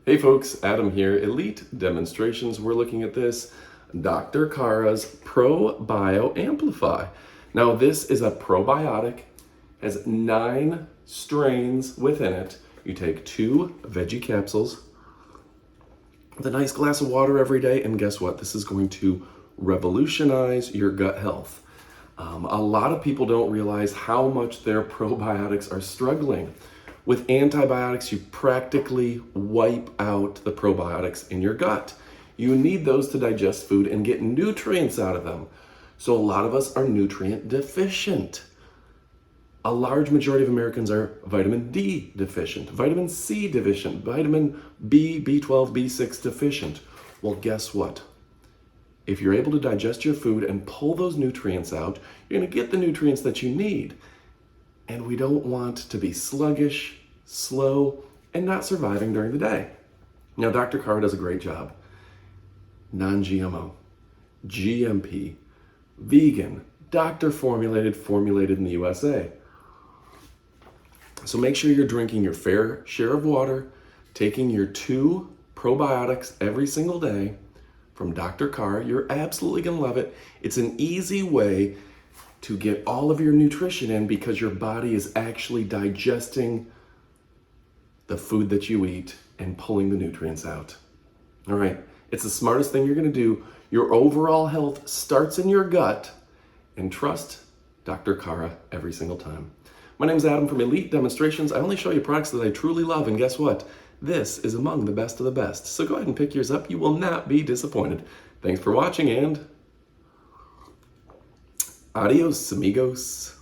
Hey folks, Adam here, Elite Demonstrations. We're looking at this Dr. Kara's ProBio Amplify. Now this is a probiotic, has 9 strains within it. You take 2 veggie capsules with a nice glass of water every day, and guess what? This is going to revolutionize your gut health. A lot of people don't realize how much their probiotics are struggling. With antibiotics, you practically wipe out the probiotics in your gut. You need those to digest food and get nutrients out of them. So a lot of us are nutrient deficient. A large majority of Americans are vitamin D deficient, vitamin C deficient, vitamin B, B12, B6 deficient. Well, guess what? If you're able to digest your food and pull those nutrients out, you're going to get the nutrients that you need. And we don't want to be sluggish, slow, and not surviving during the day. Now, Dr. Kara does a great job. Non-GMO, GMP, vegan, doctor formulated in the USA. So make sure you're drinking your fair share of water, taking your 2 probiotics every single day from Dr. Kara. You're absolutely gonna love it. It's an easy way to get all of your nutrition in because your body is actually digesting the food that you eat and pulling the nutrients out. All right, it's the smartest thing you're gonna do. Your overall health starts in your gut, and trust Dr. Kara every single time. My name is Adam from Elite Demonstrations. I only show you products that I truly love, and guess what? This is among the best of the best. So go ahead and pick yours up. You will not be disappointed. Thanks for watching, and adios, amigos.